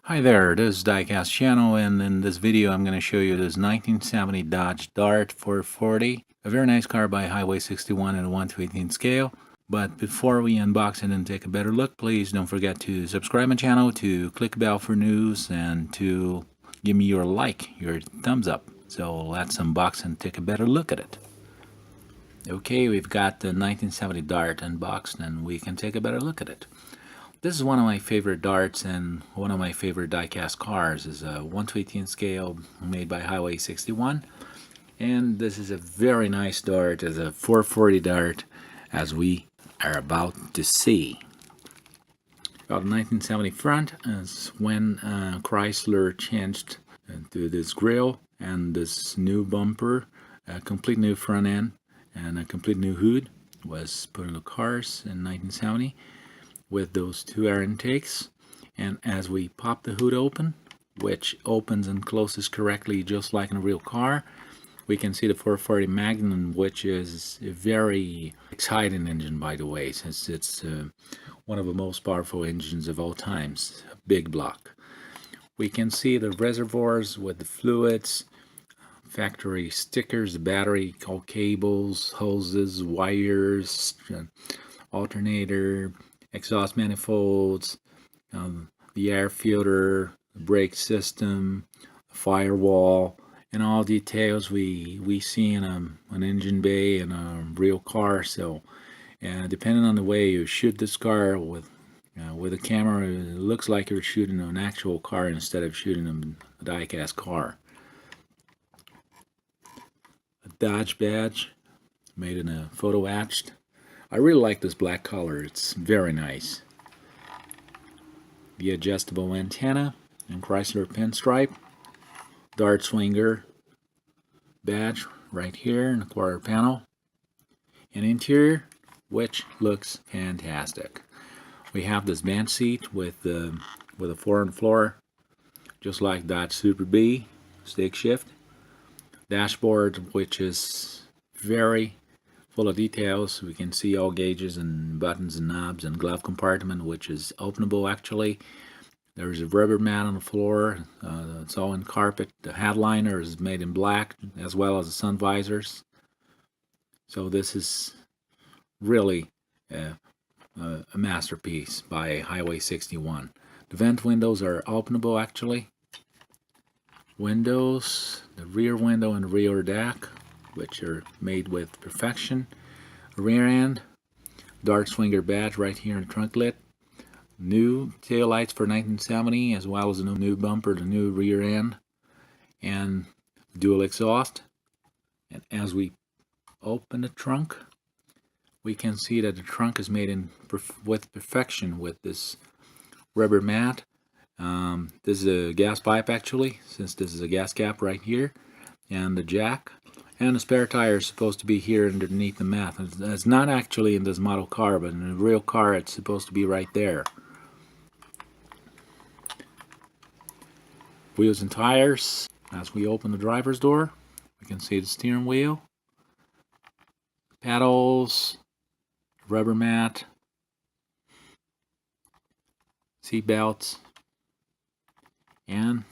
Hi there, this is Diecast channel, and in this video I'm going to show you this 1970 Dodge Dart 440, a very nice car by Highway 61 at a 1/18 scale. But before we unbox it and take a better look, please don't forget to subscribe my channel, to click the bell for news, and to give me your thumbs up. So let's unbox and take a better look at it. Okay, we've got the 1970 Dart unboxed and we can take a better look at it. This is one of my favorite darts and one of my favorite diecast cars. Is a 1/18 scale made by Highway 61, and this is a very nice dart. It's a 440 dart, as we are about to see. About 1970 front is when Chrysler changed to this grille and this new bumper, a complete new front end and a complete new hood was put in the cars in 1970. With those two air intakes, and as we pop the hood open, which opens and closes correctly just like in a real car, we can see the 440 Magnum, which is a very exciting engine, by the way, since it's one of the most powerful engines of all times, a big block. We can see the reservoirs with the fluids, factory stickers, the battery, all cables, hoses, wires, alternator, exhaust manifolds, the air filter, the brake system, the firewall, and all details we see in an engine bay in a real car. So, depending on the way you shoot this car with a camera, it looks like you're shooting an actual car instead of shooting a diecast car. A Dodge badge made in a photo etched. I really like this black color, it's very nice. The adjustable antenna and Chrysler pinstripe. Dart swinger badge right here in the quarter panel. And interior, which looks fantastic. We have this bench seat with a 4-on-floor, just like Dodge Super B, stick shift. Dashboard, which is very full of details. We can see all gauges and buttons and knobs, and glove compartment, which is openable actually. There's a rubber mat on the floor. It's all in carpet. The headliner is made in black, as well as the sun visors. So this is really a masterpiece by Highway 61. The vent windows are openable actually. Windows, the rear window and rear deck, which are made with perfection. Rear end, Dart swinger badge right here in the trunk lid. New tail lights for 1970, as well as a new bumper, the new rear end, and dual exhaust. And as we open the trunk, we can see that the trunk is made with perfection with this rubber mat. This is a gas pipe actually, since this is a gas cap right here, and the jack. And the spare tire is supposed to be here underneath the mat. It's not actually in this model car, but in a real car it's supposed to be right there. Wheels and tires. As we open the driver's door, we can see the steering wheel, pedals, rubber mat, seat belts, and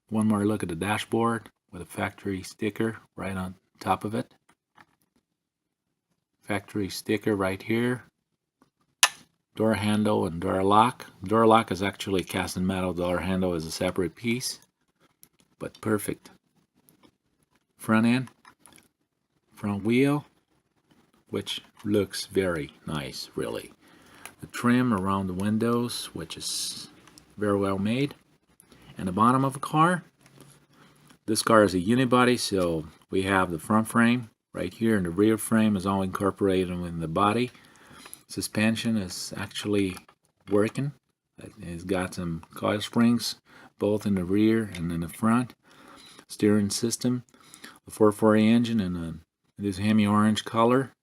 one more look at the dashboard with a factory sticker right on top of it. Factory sticker right here. Door handle and door lock. Door lock is actually cast in metal. Door handle is a separate piece, but perfect. Front end, front wheel, which looks very nice, really. The trim around the windows, which is very well made. And the bottom of the car. This car is a unibody, so we have the front frame right here, and the rear frame is all incorporated in the body. Suspension is actually working. It's got some coil springs both in the rear and in the front. Steering system, the 440 engine in this Hemi orange color.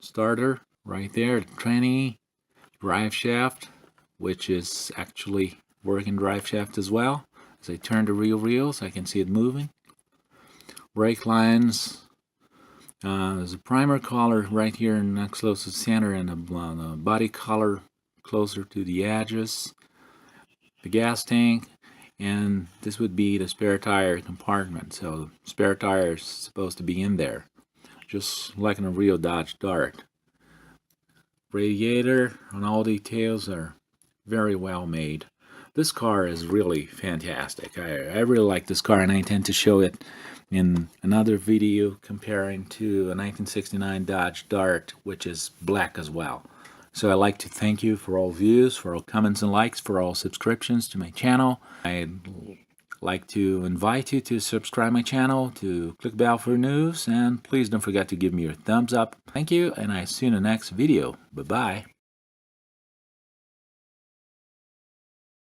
Starter right there, the tranny, drive shaft, which is actually working drive shaft as well. As I turn the rear wheels, I can see it moving. Brake lines. There's a primer color right here next close to the center, and the body color closer to the edges, the gas tank, and this would be the spare tire compartment. So spare tire is supposed to be in there, just like in a real Dodge Dart. Radiator and all details are very well made. This car is really fantastic. I really like this car, and I intend to show it in another video comparing to a 1969 Dodge Dart, which is black as well. So I'd like to thank you for all views, for all comments and likes, for all subscriptions to my channel. I'd like to invite you to subscribe my channel, to click bell for news, and please don't forget to give me your thumbs up. Thank you, and I see you in the next video. Bye-bye.